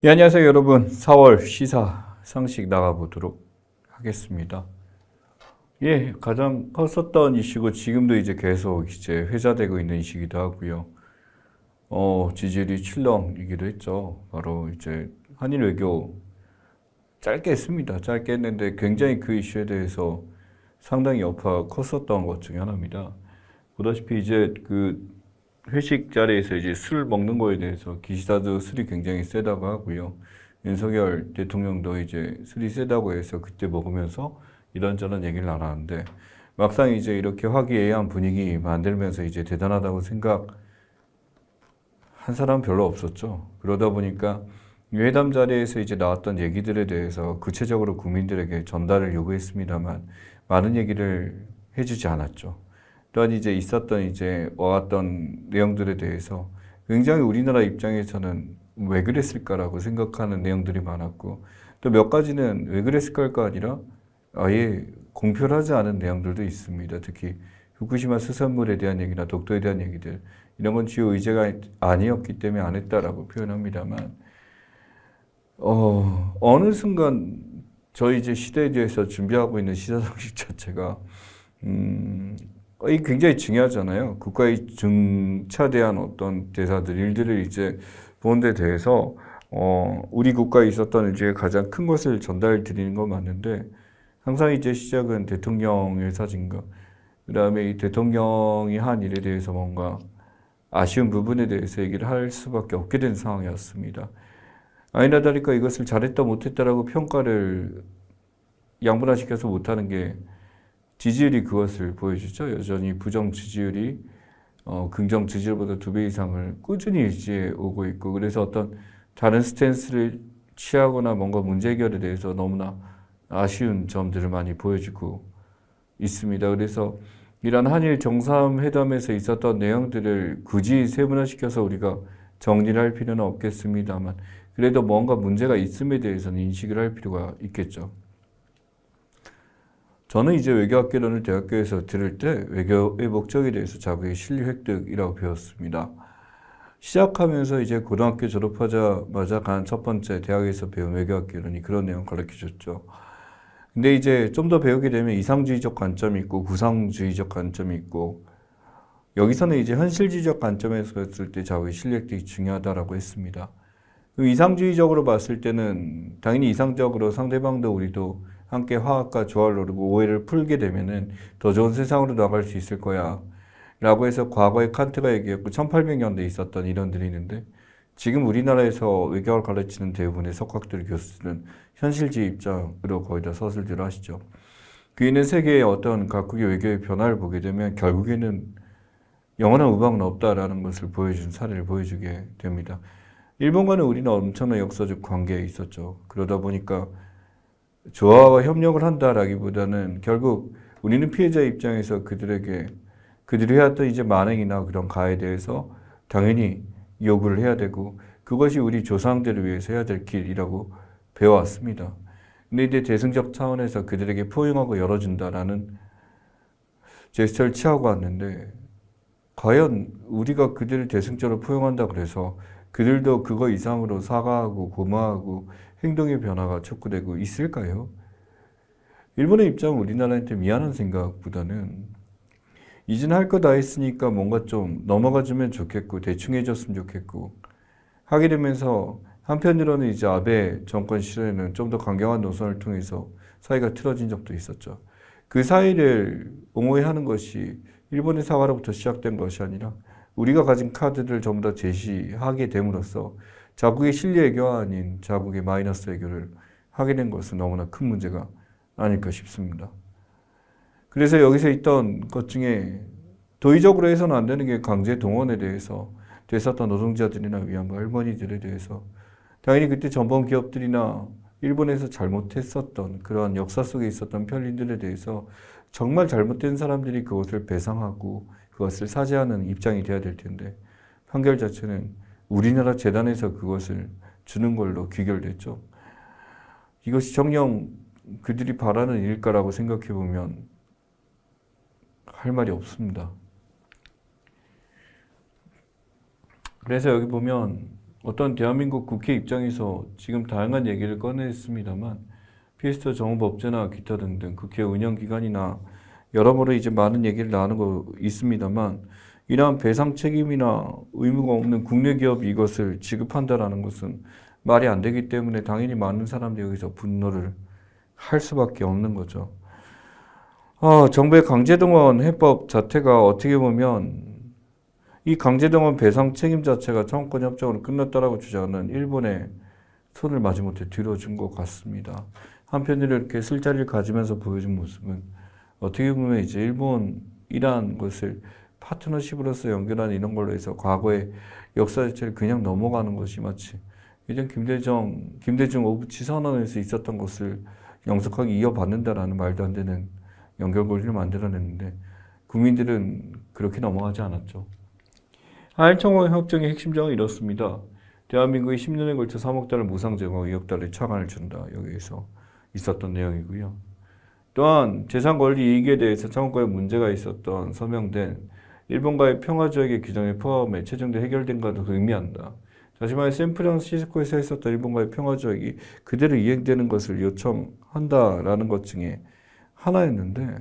예, 안녕하세요, 여러분. 4월 시사 상식 나가보도록 하겠습니다. 예, 가장 컸었던 이슈고 지금도 이제 계속 이제 회자되고 있는 이슈이기도 하고요. 지지율이 출렁이기도 했죠. 바로 이제 한일 외교 짧게 했습니다. 짧게 했는데 굉장히 그 이슈에 대해서 상당히 여파가 컸었던 것 중에 하나입니다. 보다시피 이제 그 회식 자리에서 이제 술 먹는 거에 대해서 기시다도 술이 굉장히 세다고 하고요. 윤석열 대통령도 이제 술이 세다고 해서 그때 먹으면서 이런저런 얘기를 나눴는데 막상 이제 이렇게 화기애애한 분위기 만들면서 이제 대단하다고 생각한 사람 별로 없었죠. 그러다 보니까 회담 자리에서 이제 나왔던 얘기들에 대해서 구체적으로 국민들에게 전달을 요구했습니다만 많은 얘기를 해주지 않았죠. 또한 이제 있었던 이제 와왔던 내용들에 대해서 굉장히 우리나라 입장에서는 왜 그랬을까라고 생각하는 내용들이 많았고 또 몇 가지는 왜 그랬을까가 아니라 아예 공표하지 않은 내용들도 있습니다. 특히 후쿠시마 수산물에 대한 얘기나 독도에 대한 얘기들 이런 건 주요 의제가 아니었기 때문에 안 했다라고 표현합니다만 어느 순간 저희 이제 시대에 대해서 준비하고 있는 시사상식 자체가 이 굉장히 중요하잖아요. 국가의 중차대한 어떤 대사들, 일들을 이제 보는 데 대해서, 우리 국가에 있었던 이제 가장 큰 것을 전달 드리는 건 맞는데, 항상 이제 시작은 대통령의 사진과, 그 다음에 이 대통령이 한 일에 대해서 뭔가 아쉬운 부분에 대해서 얘기를 할 수밖에 없게 된 상황이었습니다. 아니나 다를까 이것을 잘했다 못했다라고 평가를 양분화시켜서 못하는 게 지지율이 그것을 보여주죠. 여전히 부정 지지율이 긍정 지지율보다 2배 이상을 꾸준히 유지해 오고 있고 그래서 어떤 다른 스탠스를 취하거나 뭔가 문제 해결에 대해서 너무나 아쉬운 점들을 많이 보여주고 있습니다. 그래서 이런 한일 정상회담에서 있었던 내용들을 굳이 세분화시켜서 우리가 정리를 할 필요는 없겠습니다만 그래도 뭔가 문제가 있음에 대해서는 인식을 할 필요가 있겠죠. 저는 이제 외교학개론을 대학교에서 들을 때 외교의 목적에 대해서 자국의 실리 획득이라고 배웠습니다. 시작하면서 이제 고등학교 졸업하자마자 간 첫 번째 대학에서 배운 외교학개론이 그런 내용 가르쳐 줬죠. 근데 이제 좀 더 배우게 되면 이상주의적 관점이 있고 구상주의적 관점이 있고 여기서는 이제 현실주의적 관점에서 봤을 때 자국의 실리 획득이 중요하다라고 했습니다. 이상주의적으로 봤을 때는 당연히 이상적으로 상대방도 우리도 함께 화합과 조화를 이루고 오해를 풀게 되면은 더 좋은 세상으로 나갈 수 있을 거야. 라고 해서 과거에 칸트가 얘기했고 1800년대에 있었던 이론들이 있는데 지금 우리나라에서 외교를 가르치는 대부분의 석학들 교수들은 현실주의 입장으로 거의 다 서술들을 하시죠. 그 있는 세계의 어떤 각국의 외교의 변화를 보게 되면 결국에는 영원한 우방은 없다라는 것을 보여준 사례를 보여주게 됩니다. 일본과는 우리는 엄청난 역사적 관계에 있었죠. 그러다 보니까 조화와 협력을 한다라기보다는 결국 우리는 피해자 입장에서 그들에게 그들이 해왔던 이제 만행이나 그런 가해에 대해서 당연히 요구를 해야 되고 그것이 우리 조상들을 위해서 해야 될 길이라고 배워왔습니다. 근데 이제 대승적 차원에서 그들에게 포용하고 열어준다라는 제스처를 취하고 왔는데 과연 우리가 그들을 대승적으로 포용한다 그래서 그들도 그거 이상으로 사과하고 고마워하고 행동의 변화가 촉구되고 있을까요? 일본의 입장은 우리나라한테 미안한 생각보다는 이제는 할 거 다 했으니까 뭔가 좀 넘어가주면 좋겠고 대충 해줬으면 좋겠고 하게 되면서 한편으로는 이제 아베 정권 시절에는 좀 더 강경한 노선을 통해서 사이가 틀어진 적도 있었죠. 그 사이를 옹호해 하는 것이 일본의 사과로부터 시작된 것이 아니라 우리가 가진 카드를 전부 다 제시하게 됨으로써 자국의 실리 외교가 아닌 자국의 마이너스 외교를 하게 된 것은 너무나 큰 문제가 아닐까 싶습니다. 그래서 여기서 있던 것 중에 도의적으로 해서는 안 되는 게 강제 동원에 대해서 됐었던 노동자들이나 위안부 할머니들에 대해서 당연히 그때 전범 기업들이나 일본에서 잘못했었던 그런 역사 속에 있었던 편린들에 대해서 정말 잘못된 사람들이 그것을 배상하고 그것을 사죄하는 입장이 돼야 될 텐데 판결 자체는 우리나라 재단에서 그것을 주는 걸로 귀결됐죠. 이것이 정녕 그들이 바라는 일일까라고 생각해 보면 할 말이 없습니다. 그래서 여기 보면 어떤 대한민국 국회 입장에서 지금 다양한 얘기를 꺼냈습니다만 피해자 정보법제나 기타 등등 국회 운영기관이나 여러모로 이제 많은 얘기를 나누고 있습니다만 이러한 배상 책임이나 의무가 없는 국내 기업이 이것을 지급한다라는 것은 말이 안 되기 때문에 당연히 많은 사람들이 여기서 분노를 할 수밖에 없는 거죠. 정부의 강제동원 해법 자체가 어떻게 보면 이 강제동원 배상 책임 자체가 청구권 협정으로 끝났다라고 주장하는 일본의 손을 마지못해 들어준 것 같습니다. 한편으로 이렇게 술자리를 가지면서 보여준 모습은 어떻게 보면 이제 일본이란 것을 파트너십으로서 연결하는 이런 걸로 해서 과거의 역사 자체를 그냥 넘어가는 것이 마치 예전 김대중 오부치 선언에서 있었던 것을 영속하게 이어받는다라는 말도 안 되는 연결고리를 만들어냈는데 국민들은 그렇게 넘어가지 않았죠. 한일 협정의 핵심 조항은 이렇습니다. 대한민국이 10년에 걸쳐 3억 달러 무상 제공하고 2억 달러의 차관을 준다. 여기에서 있었던 내용이고요. 또한 재산권리 이익에 대해서 청구권에 문제가 있었던 서명된 일본과의 평화조약의 규정에 포함해 최종적으로 해결된 것을 의미한다. 다시 말해 샌프란시스코에서 했었던 일본과의 평화조약이 그대로 이행되는 것을 요청한다라는 것 중에 하나였는데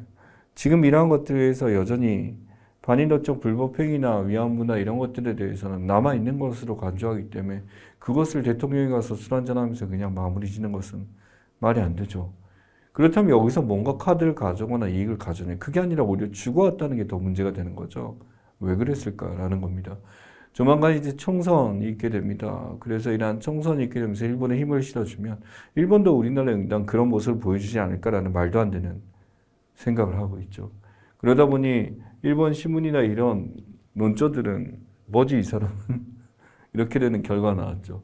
지금 이러한 것들에서 여전히 반인도적 불법행위나 위안부나 이런 것들에 대해서는 남아있는 것으로 간주하기 때문에 그것을 대통령이 가서 술 한잔하면서 그냥 마무리 짓는 것은 말이 안 되죠. 그렇다면 여기서 뭔가 카드를 가져거나 이익을 가져내 그게 아니라 오히려 죽어왔다는 게 더 문제가 되는 거죠. 왜 그랬을까라는 겁니다. 조만간 이제 총선이 있게 됩니다. 그래서 이러한 총선이 있게 되면서 일본에 힘을 실어주면 일본도 우리나라에 응당 그런 모습을 보여주지 않을까라는 말도 안 되는 생각을 하고 있죠. 그러다 보니 일본 신문이나 이런 논조들은 뭐지 이 사람은 이렇게 되는 결과가 나왔죠.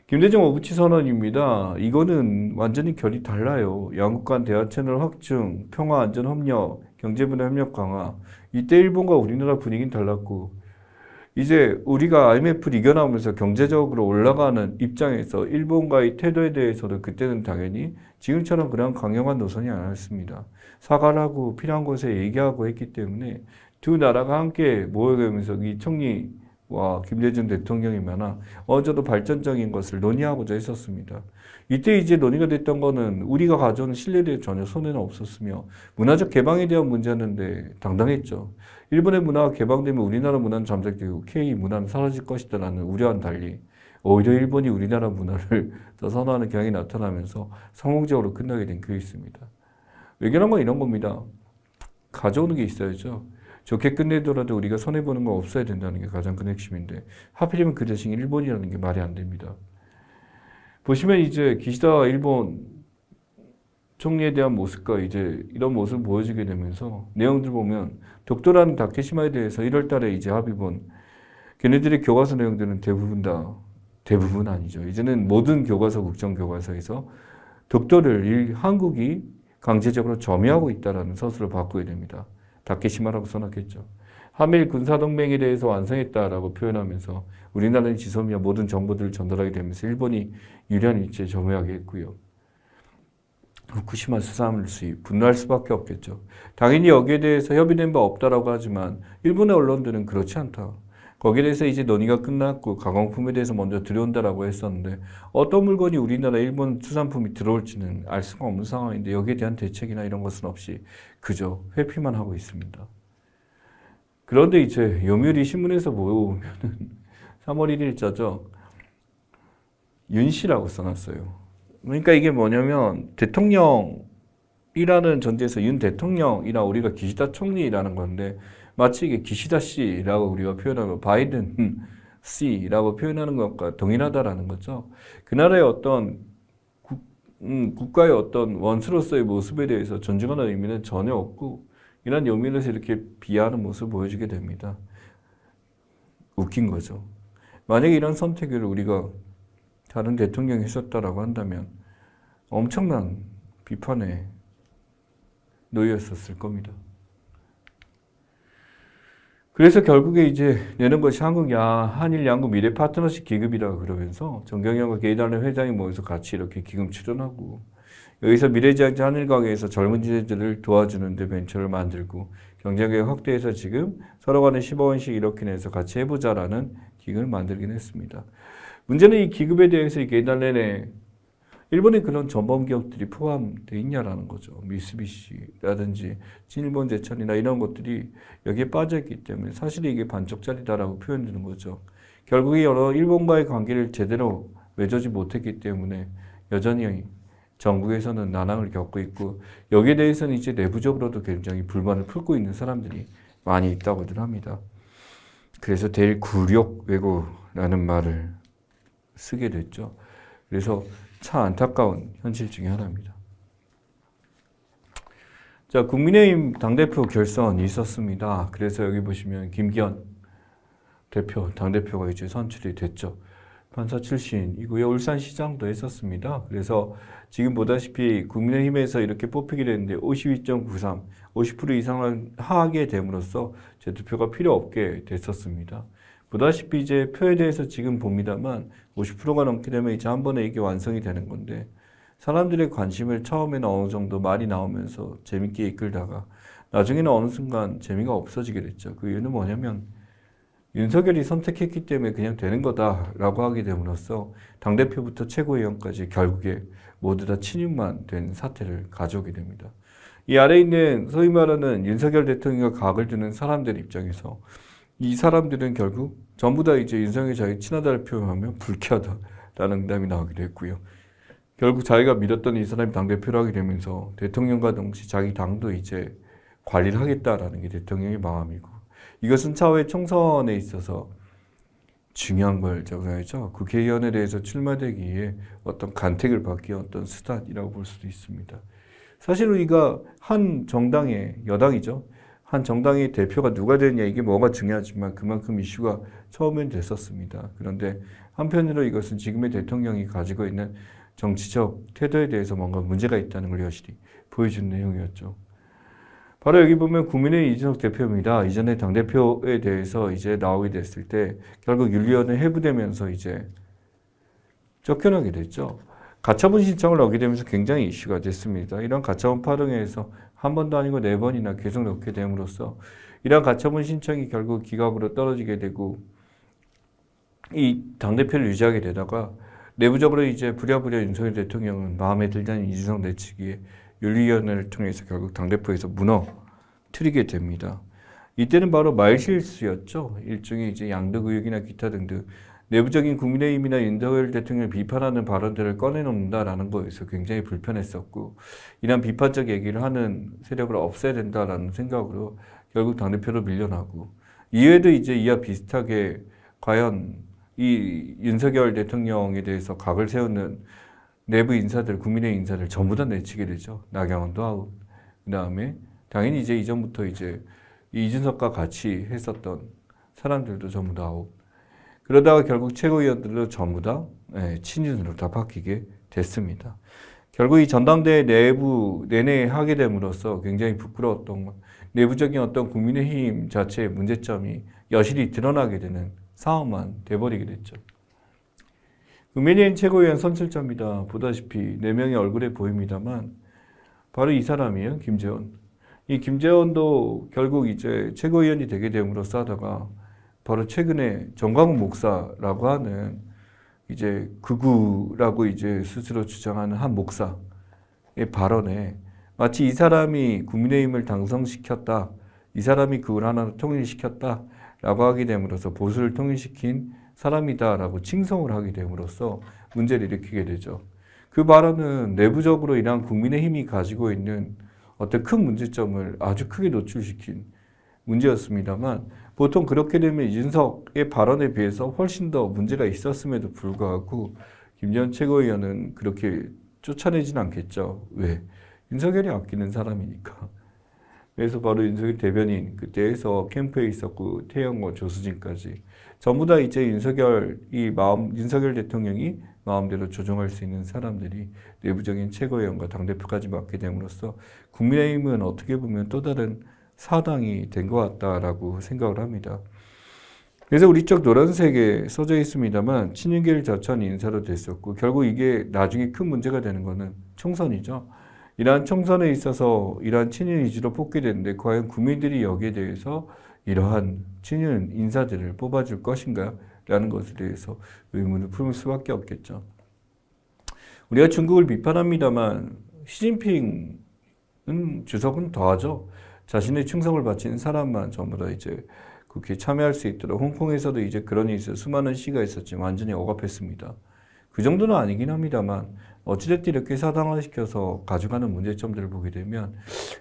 김대중 오부치 선언입니다. 이거는 완전히 결이 달라요. 양국 간 대화 채널 확충, 평화 안전 협력, 경제분야 협력 강화. 이때 일본과 우리나라 분위기는 달랐고 이제 우리가 IMF를 이겨나오면서 경제적으로 올라가는 입장에서 일본과의 태도에 대해서도 그때는 당연히 지금처럼 그런 강경한 노선이 아니었습니다. 사과를 하고 필요한 곳에 얘기하고 했기 때문에 두 나라가 함께 모여가면서 이 총리와 김대중 대통령이면 어느 정도 발전적인 것을 논의하고자 했었습니다. 이때 이제 논의가 됐던 거는 우리가 가져오는 신뢰에 대해 전혀 손해는 없었으며 문화적 개방에 대한 문제였는데 당당했죠. 일본의 문화가 개방되면 우리나라 문화는 잠식되고 K 문화는 사라질 것이다라는 우려와는 달리 오히려 일본이 우리나라 문화를 더 선호하는 경향이 나타나면서 성공적으로 끝나게 된 케이스입니다. 외교란 건 이런 겁니다. 가져오는 게 있어야죠. 좋게 끝내더라도 우리가 손해보는 거 없어야 된다는 게 가장 큰 핵심인데 하필이면 그 대신 일본이라는 게 말이 안 됩니다. 보시면 이제 기시다 일본 총리에 대한 모습과 이제 이런 모습을 보여주게 되면서 내용들 보면 독도라는 다케시마에 대해서 1월 달에 이제 합의본 걔네들의 교과서 내용들은 대부분 아니죠. 이제는 모든 교과서, 국정교과서에서 독도를 한국이 강제적으로 점유하고 있다는 서술을 바꾸게 됩니다. 다케시마라고 써놨겠죠. 한미일 군사동맹에 대해서 완성했다라고 표현하면서 우리나라의 지소미아 모든 정보들을 전달하게 되면서 일본이 유리한 위치에 점유하게 했고요. 후쿠시마 수산물 수입, 분노할 수밖에 없겠죠. 당연히 여기에 대해서 협의된 바 없다라고 하지만 일본의 언론들은 그렇지 않다. 거기에 대해서 이제 논의가 끝났고 가공품에 대해서 먼저 들여온다라고 했었는데 어떤 물건이 우리나라 일본 수산품이 들어올지는 알 수가 없는 상황인데 여기에 대한 대책이나 이런 것은 없이 그저 회피만 하고 있습니다. 그런데 이제 요미우리 신문에서 보면은 3월 1일자죠. 윤씨라고 써놨어요. 그러니까 이게 뭐냐면 대통령이라는 전제에서 윤 대통령이나 우리가 기시다 총리라는 건데 마치 이게 기시다 씨라고 우리가 표현하고 바이든 씨라고 표현하는 것과 동일하다라는 거죠. 그 나라의 어떤 국가의 어떤 원수로서의 모습에 대해서 존중하는 의미는 전혀 없고 이런 요미우리에서 이렇게 비하하는 모습을 보여주게 됩니다. 웃긴 거죠. 만약에 이런 선택을 우리가 다른 대통령이 했었다라고 한다면 엄청난 비판에 놓였었을 겁니다. 그래서 결국에 이제 내는 것이 한일 양국 미래 파트너십 기금이라고 그러면서 정경영과 게이달러 회장이 모여서 같이 이렇게 기금 출연하고 여기서 미래지향자 한일관계에서 젊은 지대들을 도와주는 데 벤처를 만들고 경제개혁 확대해서 지금 서로 간에 10억 원씩 이렇게 내서 같이 해보자라는 기금을 만들긴 했습니다. 문제는 이 기금에 대해서 이게 옛날 내내 일본의 그런 전범 기업들이 포함되어 있냐라는 거죠. 미쓰비시라든지 친일본제철이나 이런 것들이 여기에 빠져있기 때문에 사실 이게 반쪽짜리다라고 표현되는 거죠. 결국에 여러 일본과의 관계를 제대로 맺어지 못했기 때문에 여전히 전국에서는 난항을 겪고 있고 여기에 대해서는 이제 내부적으로도 굉장히 불만을 품고 있는 사람들이 많이 있다고들 합니다. 그래서 대일구력 왜고라는 말을 쓰게 됐죠. 그래서 참 안타까운 현실 중에 하나입니다. 자, 국민의힘 당대표 결선이 있었습니다. 그래서 여기 보시면 김기현 대표, 당대표가 이제 선출이 됐죠. 판사 출신이고요. 울산시장도 했었습니다. 그래서 지금 보다시피 국민의힘에서 이렇게 뽑히게 됐는데 52.93, 50% 이상을 하게 됨으로써 재투표가 필요 없게 됐었습니다. 보다시피 이제 표에 대해서 지금 봅니다만 50%가 넘게 되면 이제 한 번에 이게 완성이 되는 건데 사람들의 관심을 처음에는 어느 정도 말이 나오면서 재밌게 이끌다가 나중에는 어느 순간 재미가 없어지게 됐죠. 그 이유는 뭐냐면 윤석열이 선택했기 때문에 그냥 되는 거다라고 하게 됨으로써 당대표부터 최고위원까지 결국에 모두 다 친윤만 된 사태를 가져오게 됩니다. 이 아래에 있는 소위 말하는 윤석열 대통령과 각을 두는 사람들 입장에서 이 사람들은 결국 전부 다 이제 윤석열이 자기 친하다를 표현하면 불쾌하다라는 응답이 나오기도 했고요. 결국 자기가 믿었던 이 사람이 당대표를 하게 되면서 대통령과 동시에 자기 당도 이제 관리를 하겠다라는 게 대통령의 마음이고 이것은 차후에 총선에 있어서 중요한 걸 적어야죠. 국회의원에 대해서 출마되기 위해 어떤 간택을 받기 위한 어떤 수단이라고 볼 수도 있습니다. 사실 우리가 한 정당의 여당이죠. 한 정당의 대표가 누가 되느냐 이게 뭐가 중요하지만 그만큼 이슈가 처음엔 됐었습니다. 그런데 한편으로 이것은 지금의 대통령이 가지고 있는 정치적 태도에 대해서 뭔가 문제가 있다는 걸 여실히 보여준 내용이었죠. 바로 여기 보면 국민의힘 이준석 대표입니다. 이전에 당대표에 대해서 이제 나오게 됐을 때 결국 윤리위원회 해부되면서 이제 쫓겨나게 됐죠. 가처분 신청을 넣게 되면서 굉장히 이슈가 됐습니다. 이런 가처분 파동에서 한 번도 아니고 4번이나 계속 넣게 됨으로써 이런 가처분 신청이 결국 기각으로 떨어지게 되고 이 당대표를 유지하게 되다가 내부적으로 이제 부랴부랴 윤석열 대통령은 마음에 들지 않는 이준석 내치기에 윤리위원회를 통해서 결국 당대표에서 무너뜨리게 됩니다. 이때는 바로 말실수였죠. 일종의 이제 양득의혹이나 기타 등등 내부적인 국민의힘이나 윤석열 대통령을 비판하는 발언들을 꺼내놓는다라는 거에서 굉장히 불편했었고 이런 비판적 얘기를 하는 세력을 없애야 된다라는 생각으로 결국 당대표로 밀려나고 이외에도 이제 이와 비슷하게 과연 이 윤석열 대통령에 대해서 각을 세우는 내부 인사들, 국민의 인사들 전부 다 내치게 되죠. 나경원도 아웃. 그 다음에 당연히 이제 이전부터 이제 이준석과 같이 했었던 사람들도 전부 다 아웃. 그러다가 결국 최고위원들도 전부 다 친윤으로 다 바뀌게 됐습니다. 결국 이 전당대회 내부 내내 하게 됨으로써 굉장히 부끄러웠던 것, 내부적인 어떤 국민의힘 자체의 문제점이 여실히 드러나게 되는 상황만 돼버리게 됐죠. 국민의힘 최고위원 선출자입니다. 보다시피 4명의 얼굴에 보입니다만 바로 이 사람이에요. 김재원. 이 김재원도 결국 이제 최고위원이 되게 됨으로써 하다가 바로 최근에 정광훈 목사라고 하는 이제 극우라고 이제 스스로 주장하는 한 목사의 발언에 마치 이 사람이 국민의힘을 당선시켰다. 이 사람이 극우를 하나로 통일시켰다. 라고 하게 됨으로써 보수를 통일시킨 사람이다라고 칭송을 하게 됨으로써 문제를 일으키게 되죠. 그 발언은 내부적으로 이러한 국민의힘이 가지고 있는 어떤 큰 문제점을 아주 크게 노출시킨 문제였습니다만 보통 그렇게 되면 이준석의 발언에 비해서 훨씬 더 문제가 있었음에도 불구하고 김재원 최고위원은 그렇게 쫓아내진 않겠죠. 왜? 윤석열이 아끼는 사람이니까. 그래서 바로 윤석열 대변인 그때에서 캠프에 있었고 태영호 조수진까지 전부 다 이제 윤석열 대통령이 마음대로 조정할 수 있는 사람들이 내부적인 최고위원과 당대표까지 맡게 됨으로써 국민의힘은 어떻게 보면 또 다른 사당이 된 것 같다라고 생각을 합니다. 그래서 우리 쪽 노란색에 써져 있습니다만 친윤계를 자처한 인사로 됐었고 결국 이게 나중에 큰 문제가 되는 거는 총선이죠. 이러한 총선에 있어서 이러한 친윤 위주로 뽑게 되는데 과연 국민들이 여기에 대해서 이러한 친윤 인사들을 뽑아줄 것인가 라는 것에 대해서 의문을 품을 수밖에 없겠죠. 우리가 중국을 비판합니다만 시진핑은 주석은 더하죠. 자신의 충성을 바치는 사람만 전부 다 이제 국회에 참여할 수 있도록 홍콩에서도 이제 그런 일이 있어서 수많은 시위가 있었지만 완전히 억압했습니다. 그 정도는 아니긴 합니다만 어찌됐든 이렇게 사당화시켜서 가져가는 문제점들을 보게 되면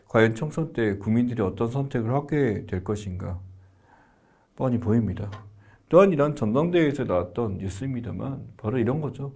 과연 총선 때 국민들이 어떤 선택을 하게 될 것인가 뻔히 보입니다. 또한 이런 전당대회에서 나왔던 뉴스입니다만 바로 이런 거죠.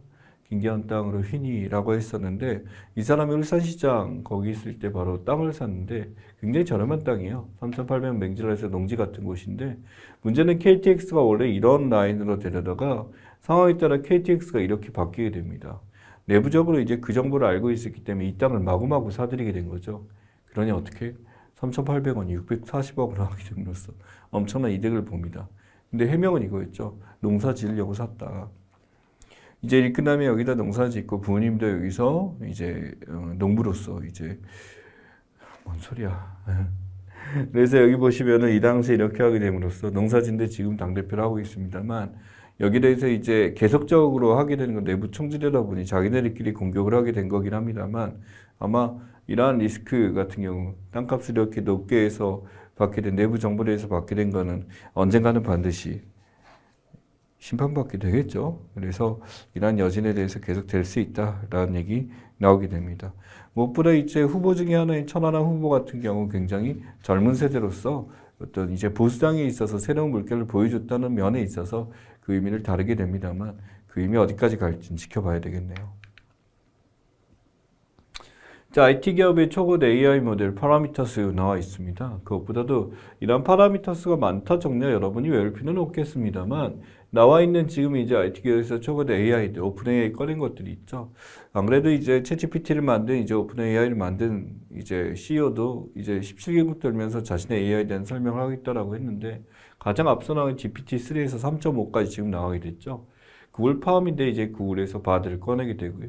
김기현 땅으로 휘니라고 했었는데 이 사람이 울산시장 거기 있을 때 바로 땅을 샀는데 굉장히 저렴한 땅이에요. 3,800 맹지라에서 농지 같은 곳인데 문제는 KTX가 원래 이런 라인으로 데려다가 상황에 따라 KTX가 이렇게 바뀌게 됩니다. 내부적으로 이제 그 정보를 알고 있었기 때문에 이 땅을 마구마구 사들이게 된 거죠. 그러니 어떻게 3,800원이 640억으로 하게 됨으로써 엄청난 이득을 봅니다. 근데 해명은 이거였죠. 농사 지으려고 샀다. 이제 일 끝나면 여기다 농사 짓고 부모님도 여기서 이제 농부로서 이제 뭔 소리야. 그래서 여기 보시면은 이 당시에 이렇게 하게 됨으로써 농사 짓는데 지금 당대표를 하고 있습니다만 여기에 대해서 이제 계속적으로 하게 되는 건 내부 총질이다 보니 자기네들끼리 공격을 하게 된 거긴 합니다만 아마 이러한 리스크 같은 경우 땅값을 이렇게 높게 해서 받게 된 내부 정보에 대해서 받게 된 거는 언젠가는 반드시 심판받게 되겠죠. 그래서 이러한 여진에 대해서 계속 될 수 있다라는 얘기 나오게 됩니다. 무엇보다 이제 후보 중에 하나인 천하람 후보 같은 경우 굉장히 젊은 세대로서 어떤 이제 보수당에 있어서 새로운 물결을 보여줬다는 면에 있어서 그 의미를 다르게 됩니다만 그 의미 어디까지 갈지는 지켜봐야 되겠네요. 자, IT 기업의 초급 AI 모델 파라미터스 나와 있습니다. 그것보다도 이런 파라미터스가 많다 적냐 여러분이 외울 필요는 없겠습니다만 나와 있는 지금 이제 IT 기업에서 초급 AI들, 오픈 AI 꺼낸 것들이 있죠. 안 그래도 이제 챗GPT를 만든 이제 오픈 AI를 만든 이제 CEO도 이제 17개국 돌면서 자신의 AI에 대한 설명을 하겠다라고 했는데 가장 앞서 나온 GPT-3에서 3.5까지 지금 나오게 됐죠. 구글 팜인데 이제 구글에서 바드를 꺼내게 되고요.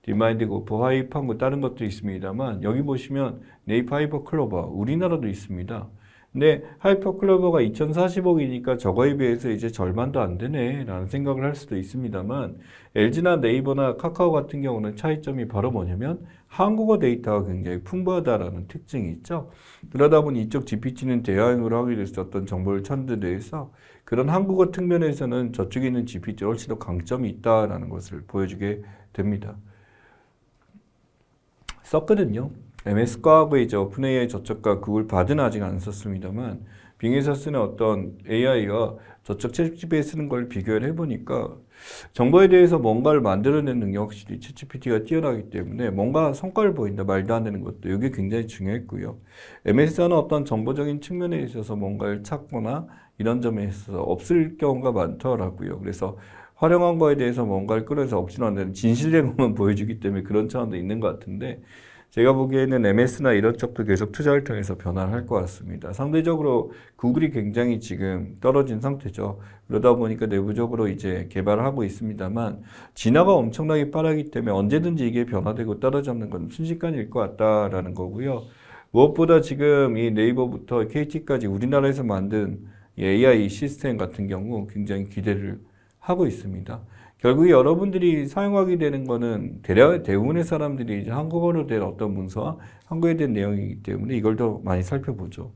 디마인드 고프, 하이파고 다른 것도 있습니다만 여기 보시면 네이버 하이퍼 클로버 우리나라도 있습니다. 근데 하이퍼 클로버가 2040억이니까 저거에 비해서 이제 절반도 안 되네 라는 생각을 할 수도 있습니다만 LG나 네이버나 카카오 같은 경우는 차이점이 바로 뭐냐면 한국어 데이터가 굉장히 풍부하다라는 특징이 있죠. 그러다 보니 이쪽 GPT는 대화형으로 하게 돼서 어떤 정보를 찾는 데 대해서 그런 한국어 측면에서는 저쪽에 있는 GPT가 훨씬 더 강점이 있다라는 것을 보여주게 됩니다. 썼거든요. MS과학의 이제 오픈 AI 저쪽과 구글 바드는 아직 안 썼습니다만 빙에서 쓰는 어떤 AI가 저쪽 챗GPT에 쓰는 걸 비교를 해보니까 정보에 대해서 뭔가를 만들어내는 능력 확실히 챗GPT가 뛰어나기 때문에 뭔가 성과를 보인다 말도 안 되는 것도 이게 굉장히 중요했고요. MS는 어떤 정보적인 측면에 있어서 뭔가를 찾거나 이런 점에 있어서 없을 경우가 많더라고요. 그래서 활용한 거에 대해서 뭔가를 끌어서 억지로 안 되는 진실된 것만 보여주기 때문에 그런 차원도 있는 것 같은데 제가 보기에는 MS나 이런 쪽도 계속 투자를 통해서 변화를 할 것 같습니다. 상대적으로 구글이 굉장히 지금 떨어진 상태죠. 그러다 보니까 내부적으로 이제 개발을 하고 있습니다만 진화가 엄청나게 빠르기 때문에 언제든지 이게 변화되고 떨어지는 건 순식간일 것 같다라는 거고요. 무엇보다 지금 이 네이버부터 KT까지 우리나라에서 만든 AI 시스템 같은 경우 굉장히 기대를 하고 있습니다. 결국에 여러분들이 사용하게 되는 거는 대부분의 사람들이 이제 한국어로 된 어떤 문서와 한국어에 대한 내용이기 때문에 이걸 더 많이 살펴보죠.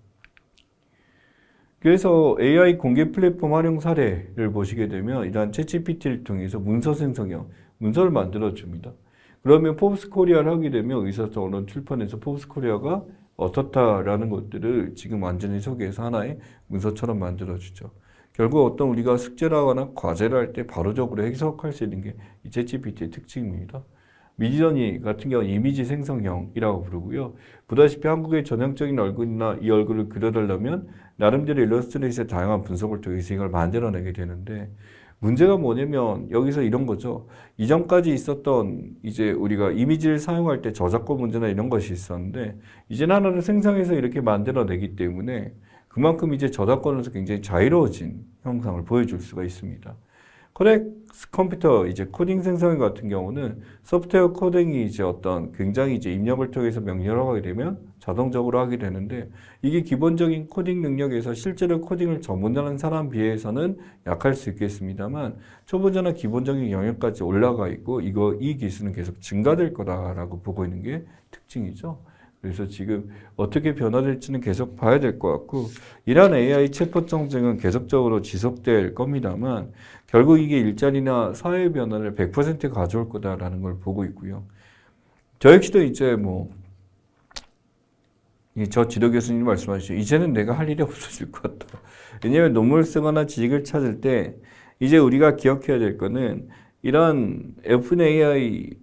그래서 AI 공개 플랫폼 활용 사례를 보시게 되면 이러한 챗GPT를 통해서 문서 생성형, 문서를 만들어줍니다. 그러면 포브스 코리아를 하게 되면 의사소 언론 출판에서 포브스 코리아가 어떻다라는 것들을 지금 완전히 소개해서 하나의 문서처럼 만들어주죠. 결국 어떤 우리가 숙제를 하거나 과제를 할 때 바로적으로 해석할 수 있는 게 이 챗GPT의 특징입니다. 미드저니 같은 경우는 이미지 생성형이라고 부르고요. 보다시피 한국의 전형적인 얼굴이나 이 얼굴을 그려달라면 나름대로 일러스트레이션의 다양한 분석을 통해서 이걸 만들어내게 되는데 문제가 뭐냐면 여기서 이런 거죠. 이전까지 있었던 이제 우리가 이미지를 사용할 때 저작권 문제나 이런 것이 있었는데 이제는 하나를 생성해서 이렇게 만들어내기 때문에 그만큼 이제 저작권에서 굉장히 자유로워진 형상을 보여줄 수가 있습니다. 코덱스 컴퓨터 이제 코딩 생성 같은 경우는 소프트웨어 코딩이 이제 어떤 굉장히 이제 입력을 통해서 명령을 하게 되면 자동적으로 하게 되는데 이게 기본적인 코딩 능력에서 실제로 코딩을 전문하는 사람 비해서는 약할 수 있겠습니다만 초보자나 기본적인 영역까지 올라가 있고 이 기술은 계속 증가될 거다라고 보고 있는 게 특징이죠. 그래서 지금 어떻게 변화될지는 계속 봐야 될 것 같고 이러한 AI 챗봇 정책은 계속적으로 지속될 겁니다만 결국 이게 일자리나 사회 변화를 100% 가져올 거다라는 걸 보고 있고요. 저 역시도 이제 저 지도 교수님 말씀하시죠. 이제는 내가 할 일이 없어질 것 같다. 왜냐하면 논문을 쓰거나 지식을 찾을 때 이제 우리가 기억해야 될 거는 이런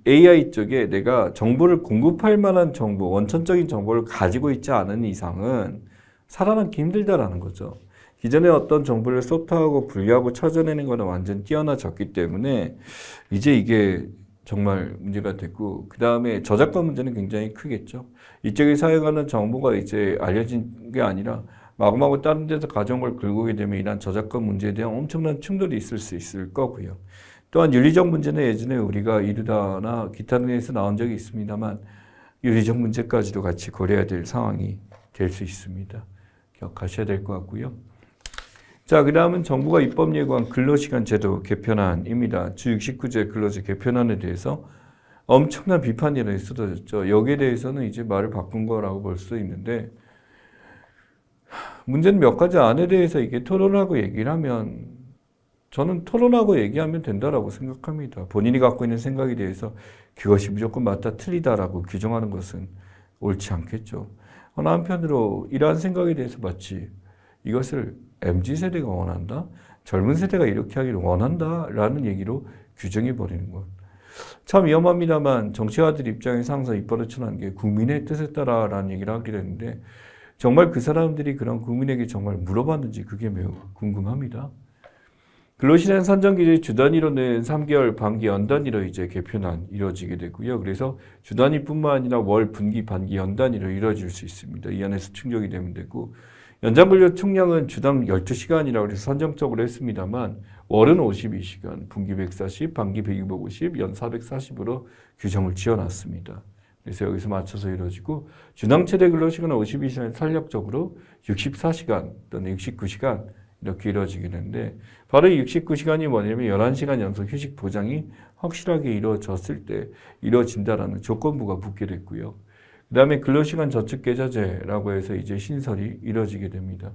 AI 쪽에 내가 정보를 공급할 만한 정보, 원천적인 정보를 가지고 있지 않은 이상은 살아남기 힘들다라는 거죠. 기존에 어떤 정보를 소트하고 분리하고 찾아내는 거는 완전 뛰어나졌기 때문에 이제 이게 정말 문제가 됐고 그 다음에 저작권 문제는 굉장히 크겠죠. 이쪽에 사용하는 정보가 이제 알려진 게 아니라 마구마구 다른 데서 가져온 걸 긁고 오게 되면 이런 저작권 문제에 대한 엄청난 충돌이 있을 수 있을 거고요. 또한 윤리적 문제는 예전에 우리가 이르다나 기타 등에서 나온 적이 있습니다만 윤리적 문제까지도 같이 고려해야 될 상황이 될 수 있습니다. 기억하셔야 될 것 같고요. 자, 그 다음은 정부가 입법 예고한 근로시간 제도 개편안입니다. 주69제 근로제 개편안에 대해서 엄청난 비판이 쏟아졌죠. 여기에 대해서는 이제 말을 바꾼 거라고 볼 수 있는데 문제는 몇 가지 안에 대해서 이게 토론하고 얘기를 하면 저는 토론하고 얘기하면 된다라고 생각합니다. 본인이 갖고 있는 생각에 대해서 그것이 무조건 맞다 틀리다라고 규정하는 것은 옳지 않겠죠. 어느 한편으로 이러한 생각에 대해서 마치 이것을 MZ세대가 원한다? 젊은 세대가 이렇게 하기를 원한다? 라는 얘기로 규정해버리는 것. 참 위험합니다만 정치가들 입장에서 항상 입버릇 쳐놓은 게 국민의 뜻에 따라라는 얘기를 하기로 했는데 정말 그 사람들이 그런 국민에게 정말 물어봤는지 그게 매우 궁금합니다. 근로시간 산정 기준이 주 단위로는 3개월, 반기, 연 단위로 이제 개편안 이루어지게 되고요. 그래서 주 단위뿐만 아니라 월, 분기, 반기, 연 단위로 이루어질 수 있습니다. 이 안에서 충족이 되면 되고 연장 근로 총량은 주당 12시간이라고 해서 선정적으로 했습니다만 월은 52시간, 분기 140, 반기 150, 연 440으로 규정을 지어놨습니다. 그래서 여기서 맞춰서 이루어지고 주당 최대 근로시간은 52시간 탄력적으로 64시간 또는 69시간 이렇게 이루어지게 되는데 바로 69시간이 뭐냐면 11시간 연속 휴식 보장이 확실하게 이루어졌을 때 이루어진다라는 조건부가 붙게 됐고요. 그 다음에 근로시간 저축계좌제라고 해서 이제 신설이 이루어지게 됩니다.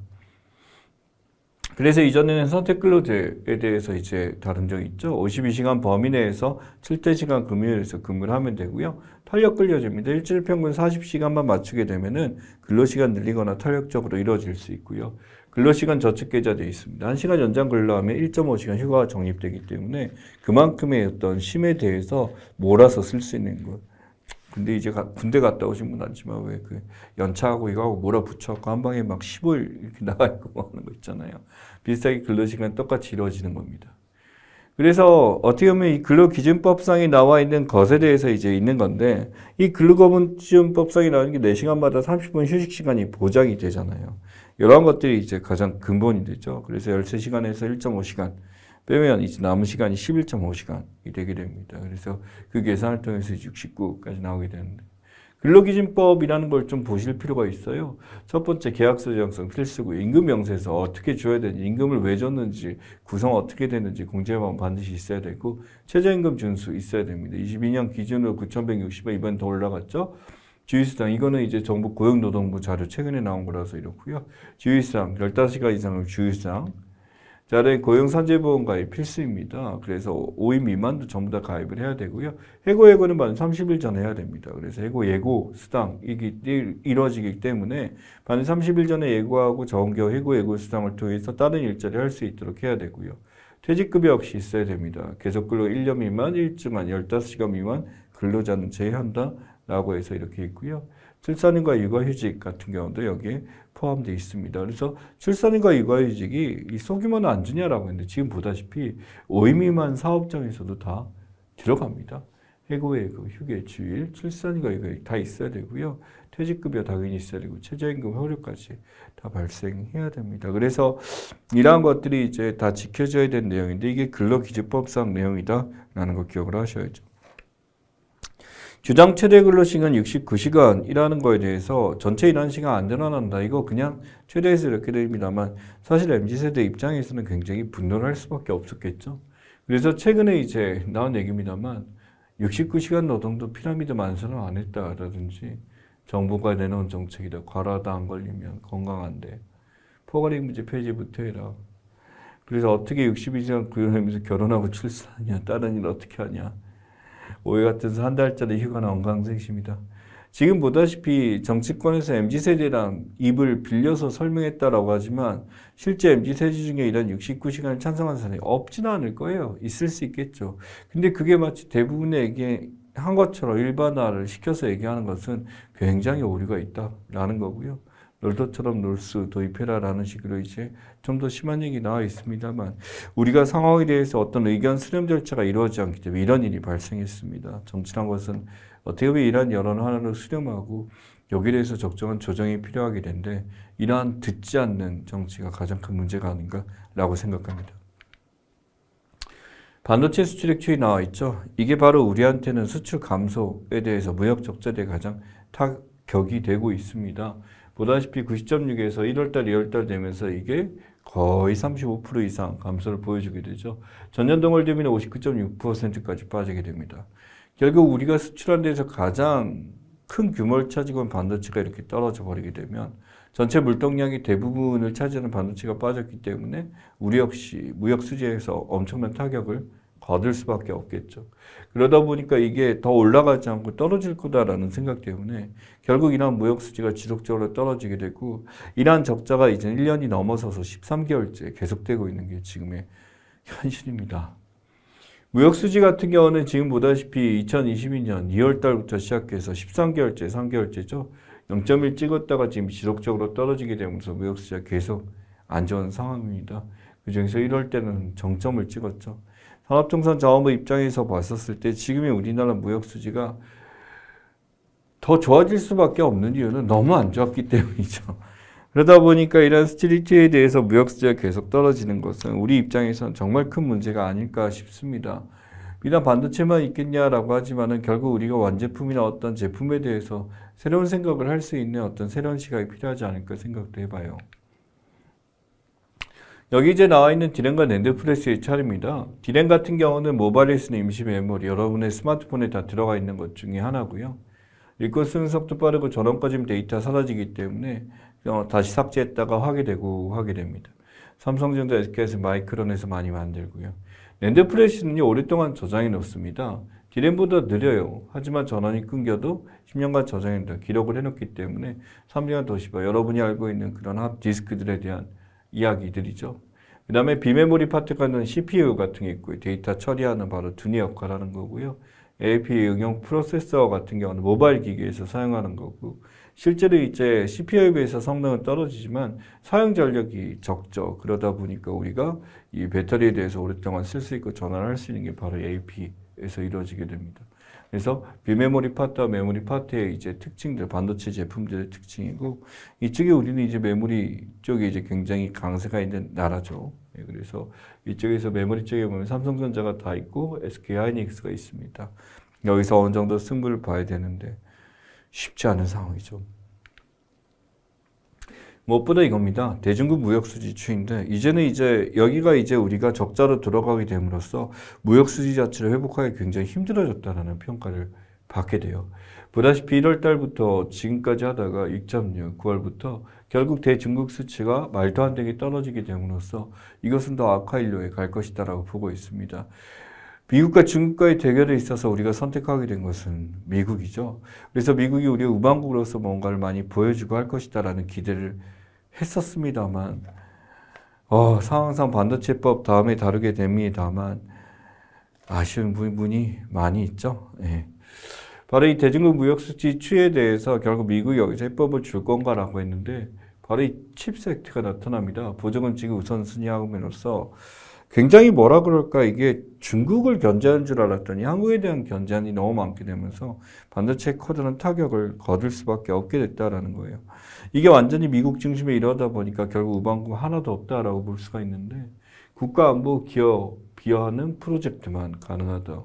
그래서 이전에는 선택근로제에 대해서 이제 다룬 적이 있죠. 52시간 범위 내에서 7대시간 금요일에서 근무를 하면 되고요. 탄력근로제입니다. 일주일 평균 40시간만 맞추게 되면은 근로시간 늘리거나 탄력적으로 이루어질 수 있고요. 근로시간 저축계좌제 있습니다. 1시간 연장 근로하면 1.5시간 휴가가 적립되기 때문에 그만큼의 어떤 쉼에 대해서 몰아서 쓸 수 있는 것. 근데 이제 군대 갔다 오신 분 아니지만 왜 그 연차하고 이거하고 몰아붙여갖고 한 방에 막 15일 이렇게 나가 있고 하는 거 있잖아요. 비슷하게 근로시간 똑같이 이루어지는 겁니다. 그래서 어떻게 보면 이 근로기준법상에 나와 있는 것에 대해서 이제 있는 건데 이 근로기준법상에 나오는 게 4시간마다 30분 휴식시간이 보장이 되잖아요. 이런 것들이 이제 가장 근본이 되죠. 그래서 13시간에서 1.5시간 빼면 이제 남은 시간이 11.5시간이 되게 됩니다. 그래서 그 계산을 통해서 69까지 나오게 되는데 근로기준법이라는 걸 좀 보실 필요가 있어요. 첫 번째 계약서 제정성 필수고 임금 명세서 어떻게 줘야 되는지 임금을 왜 줬는지 구성 어떻게 되는지 공제법 반드시 있어야 되고 최저임금 준수 있어야 됩니다. 22년 기준으로 9,160원 이번에 더 올라갔죠. 지휘수당 이거는 이제 정부 고용노동부 자료 최근에 나온 거라서 이렇고요. 지휘수당 15시간 이상의 지휘수당 자는 고용산재보험 가입 필수입니다. 그래서 5인 미만도 전부 다 가입을 해야 되고요. 해고예고는 만 30일 전에 해야 됩니다. 그래서 해고예고 수당 이게 이루어지기 때문에 만 30일 전에 예고하고 정겨 해고예고 수당을 통해서 다른 일자리 할 수 있도록 해야 되고요. 퇴직급여 역시 있어야 됩니다. 계속근로 1년 미만, 일주만 15시간 미만 근로자는 제외한다 라고 해서 이렇게 있고요. 출산인과 육아휴직 같은 경우도 여기에 포함되어 있습니다. 그래서 출산인과 육아휴직이 이 소규모는 안 주냐라고 했는데 지금 보다시피 5인 미만 사업장에서도 다 들어갑니다. 해고외고, 휴게, 주일, 출산휴가 이거 다 있어야 되고요. 퇴직급여 당연히 있어야 되고 최저임금 효력까지 다 발생해야 됩니다. 그래서 이러한 것들이 이제 다 지켜져야 되는 내용인데 이게 근로기준법상 내용이다라는 거 기억을 하셔야죠. 주당 최대 근로시간 69시간이라는 거에 대해서 전체 일하는 시간 안 늘어난다. 이거 그냥 최대에서 이렇게 됩니다만 사실 MZ세대 입장에서는 굉장히 분노를 할 수밖에 없었겠죠. 그래서 최근에 이제 나온 얘기입니다만 69시간 노동도 피라미드 만선을 안 했다라든지 정부가 내놓은 정책이다. 과로하다 안 걸리면 건강한데 포괄이 문제 폐지부터 해라. 그래서 어떻게 62시간 근로하면서 결혼하고 출산하냐. 다른 일 어떻게 하냐. 오해 같아서 한 달짜리 휴가는 언강생심이다. 지금 보다시피 정치권에서 MZ세대랑 입을 빌려서 설명했다라고 하지만 실제 MZ세대 중에 이런 69시간을 찬성하는 사람이 없지는 않을 거예요. 있을 수 있겠죠. 근데 그게 마치 대부분에게 한 것처럼 일반화를 시켜서 얘기하는 것은 굉장히 오류가 있다라는 거고요. 롤더처럼 놀수 도입해라라는 식으로 이제 좀 더 심한 얘기 나와 있습니다만 우리가 상황에 대해서 어떤 의견 수렴 절차가 이루어지지 않기 때문에 이런 일이 발생했습니다. 정치란 것은 어떻게 보면 이러한 여론을 하나로 수렴하고 여기에 대해서 적정한 조정이 필요하게 되는데 이러한 듣지 않는 정치가 가장 큰 문제가 아닌가라고 생각합니다. 반도체 수출액 추이 나와 있죠. 이게 바로 우리한테는 수출 감소에 대해서 무역 적자에 가장 타격이 되고 있습니다. 보다시피 90.6에서 1월달, 2월달 되면서 이게 거의 35% 이상 감소를 보여주게 되죠. 전년 동월 대비는 59.6%까지 빠지게 됩니다. 결국 우리가 수출한 데서 가장 큰 규모를 차지고 반도체가 이렇게 떨어져 버리게 되면 전체 물동량의 대부분을 차지하는 반도체가 빠졌기 때문에 우리 역시 무역 수지에서 엄청난 타격을 거둘 수밖에 없겠죠. 그러다 보니까 이게 더 올라가지 않고 떨어질 거다라는 생각 때문에 결국 이러한 무역 수지가 지속적으로 떨어지게 되고 이러한 적자가 이제 1년이 넘어서서 13개월째 계속되고 있는 게 지금의 현실입니다. 무역 수지 같은 경우는 지금 보다시피 2022년 2월 달부터 시작해서 13개월째, 3개월째죠. 0.1 찍었다가 지금 지속적으로 떨어지게 되면서 무역 수지가 계속 안 좋은 상황입니다. 그중에서 1월 때는 정점을 찍었죠. 산업통상자원부 입장에서 봤었을 때 지금의 우리나라 무역 수지가 더 좋아질 수밖에 없는 이유는 너무 안 좋았기 때문이죠. 그러다 보니까 이런 스틸리티에 대해서 무역 수지가 계속 떨어지는 것은 우리 입장에서는 정말 큰 문제가 아닐까 싶습니다. 비단 반도체만 있겠냐라고 하지만은 결국 우리가 완제품이나 어떤 제품에 대해서 새로운 생각을 할 수 있는 어떤 새로운 시각이 필요하지 않을까 생각도 해봐요. 여기 이제 나와 있는 디램과 낸드 프레스의 차례입니다. 디램 같은 경우는 모바일에 쓰는 임시 메모리, 여러분의 스마트폰에 다 들어가 있는 것 중에 하나고요. 읽고 쓰는 속도 빠르고 전원까지는 데이터 사라지기 때문에 다시 삭제했다가 하게 되고 하게 됩니다. 삼성전자, SK에서 마이크론에서 많이 만들고요. 낸드 프레스는요 오랫동안 저장해 놓습니다. 디램보다 느려요. 하지만 전원이 끊겨도 10년간 저장해놓다 기록을 해놓기 때문에 3년간 더 씹어요. 여러분이 알고 있는 그런 하드디스크들에 대한 이야기들이죠. 그 다음에 비메모리 파트가는 CPU 같은 게 있고요. 데이터 처리하는 바로 두뇌 역할을 하는 거고요. AP 응용 프로세서 같은 경우는 모바일 기기에서 사용하는 거고 실제로 이제 CPU에 비해서 성능은 떨어지지만 사용 전력이 적죠. 그러다 보니까 우리가 이 배터리에 대해서 오랫동안 쓸 수 있고 전환을 할 수 있는 게 바로 AP에서 이루어지게 됩니다. 그래서 비메모리 파트와 메모리 파트의 이제 특징들, 반도체 제품들의 특징이고 이쪽에 우리는 이제 메모리 쪽에 이제 굉장히 강세가 있는 나라죠. 그래서 이쪽에서 메모리 쪽에 보면 삼성전자가 다 있고 SK 하이닉스가 있습니다. 여기서 어느 정도 승부를 봐야 되는데 쉽지 않은 상황이죠. 무엇보다 이겁니다. 대중국 무역수지 추이인데 이제는 이제 여기가 이제 우리가 적자로 들어가게 됨으로써 무역수지 자체를 회복하기 굉장히 힘들어졌다는 평가를 받게 돼요. 보다시피 1월 달부터 지금까지 하다가 2.6, 9월부터 결국 대중국 수치가 말도 안 되게 떨어지게 됨으로써 이것은 더 악화일로에 갈 것이다라고 보고 있습니다. 미국과 중국과의 대결에 있어서 우리가 선택하게 된 것은 미국이죠. 그래서 미국이 우리의 우방국으로서 뭔가를 많이 보여주고 할 것이다라는 기대를 했었습니다만 상황상 반도체법 다음에 다루게 됩니다만 아쉬운 부분이 많이 있죠. 예. 바로 이 대중국 무역수지 추이에 대해서 결국 미국이 여기서 해법을 줄 건가라고 했는데 바로 이 칩스 액트가 나타납니다. 보조금지구 우선순위함으로써 굉장히 뭐라 그럴까, 이게 중국을 견제하는 줄 알았더니 한국에 대한 견제안이 너무 많게 되면서 반도체 커다란 타격을 거둘 수밖에 없게 됐다라는 거예요. 이게 완전히 미국 중심에 이러다 보니까 결국 우방국 하나도 없다라고 볼 수가 있는데, 국가안보 기여하는 프로젝트만 가능하다.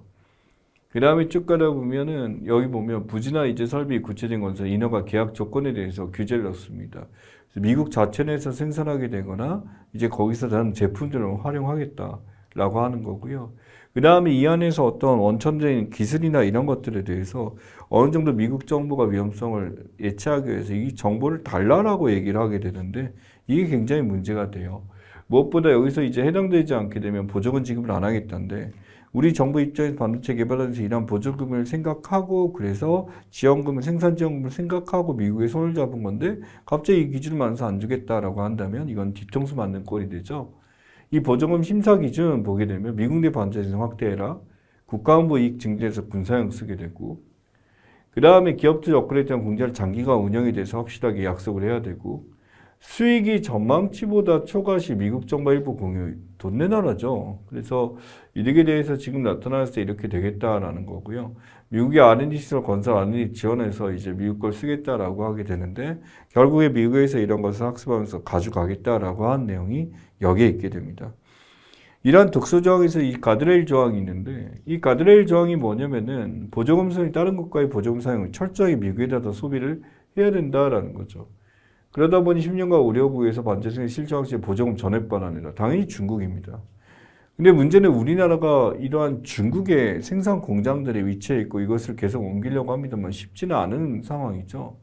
그 다음에 쭉 가다 보면은 여기 보면 부지나 이제 설비 구체적인 건설 인허가 계약 조건에 대해서 규제를 넣습니다. 그래서 미국 자체 내에서 생산하게 되거나 이제 거기서 다른 제품들을 활용하겠다라고 하는 거고요. 그 다음에 이 안에서 어떤 원천적인 기술이나 이런 것들에 대해서 어느 정도 미국 정부가 위험성을 예측하기 위해서 이 정보를 달라라고 얘기를 하게 되는데, 이게 굉장히 문제가 돼요. 무엇보다 여기서 이제 해당되지 않게 되면 보조금 지급을 안 하겠다는데, 우리 정부 입장에서 반도체 개발하면서 이런 보조금을 생각하고, 그래서 지원금을, 생산 지원금을 생각하고 미국에 손을 잡은 건데, 갑자기 이 기준을 만들어서 안 주겠다라고 한다면 이건 뒤통수 맞는 꼴이 되죠. 이 보조금 심사 기준 보게 되면 미국 내 반도체 생산 확대해라, 국가안보 이익 증대에서 군사용 쓰게 되고, 그 다음에 기업들 업그레이드한 공장을 장기간 운영에 대해서 확실하게 약속을 해야 되고, 수익이 전망치보다 초과시 미국 정부 일부 공유, 돈 내놔라죠. 그래서 이득에 대해서 지금 나타났을 때 이렇게 되겠다라는 거고요. 미국의 R&D 시설 건설 R&D 지원해서 이제 미국 걸 쓰겠다라고 하게 되는데, 결국에 미국에서 이런 것을 학습하면서 가져가겠다라고 한 내용이 여기에 있게 됩니다. 이러한 독소 조항에서 이 가드레일 조항이 있는데, 이 가드레일 조항이 뭐냐면은 보조금 사용이 다른 국가의 보조금 사용을 철저하게 미국에다 더 소비를 해야 된다라는 거죠. 그러다 보니 10년간 우려국에서 반도체 실적 보조금 전액 반환이다. 당연히 중국입니다. 근데 문제는 우리나라가 이러한 중국의 생산 공장들에 위치해 있고 이것을 계속 옮기려고 합니다만 쉽지는 않은 상황이죠.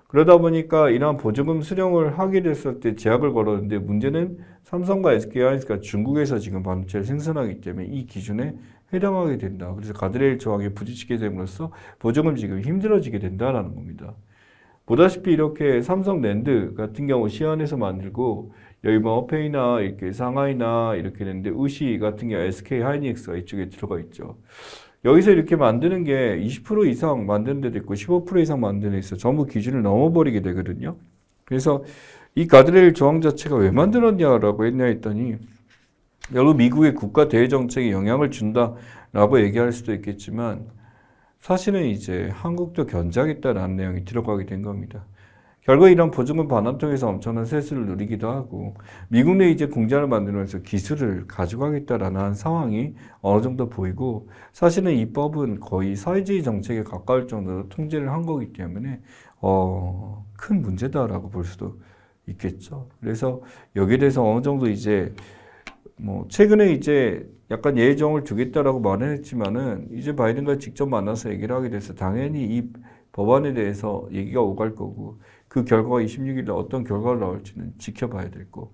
그러다 보니까 이러한 보조금 수령을 하게 됐을 때 제약을 걸었는데, 문제는 삼성과 SK하이닉스가 중국에서 지금 반도체를 생산하기 때문에 이 기준에 해당하게 된다. 그래서 가드레일 조항에 부딪히게 됨으로써 보조금 지급이 힘들어지게 된다는 겁니다. 보다시피 이렇게 삼성랜드 같은 경우 시안에서 만들고, 여기 뭐 어페이나 이렇게 상하이나 이렇게 되는데, 의시 같은 경우 SK 하이닉스가 이쪽에 들어가 있죠. 여기서 이렇게 만드는 게 20% 이상 만드는 데도 있고 15% 이상 만드는 데 있어 전부 기준을 넘어버리게 되거든요. 그래서 이 가드레일 조항 자체가 왜 만들었냐라고 했냐 했더니, 결국 미국의 국가 대외 정책에 영향을 준다라고 얘기할 수도 있겠지만, 사실은 이제 한국도 견제하겠다라는 내용이 들어가게 된 겁니다. 결국 이런 보조금 반환 통해서 엄청난 세수를 누리기도 하고, 미국 내 이제 공장을 만들면서 기술을 가져가겠다라는 상황이 어느 정도 보이고, 사실은 이 법은 거의 사회주의 정책에 가까울 정도로 통제를 한 거기 때문에 큰 문제다라고 볼 수도 있겠죠. 그래서 여기에 대해서 어느 정도 이제 뭐 최근에 이제 약간 예정을 두겠다라고 말은 했지만은, 이제 바이든과 직접 만나서 얘기를 하게 돼서 당연히 이 법안에 대해서 얘기가 오갈 거고, 그 결과가 26일에 어떤 결과가 나올지는 지켜봐야 될 것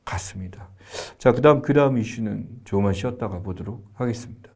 같습니다. 자, 그 다음 이슈는 조금만 쉬었다가 보도록 하겠습니다.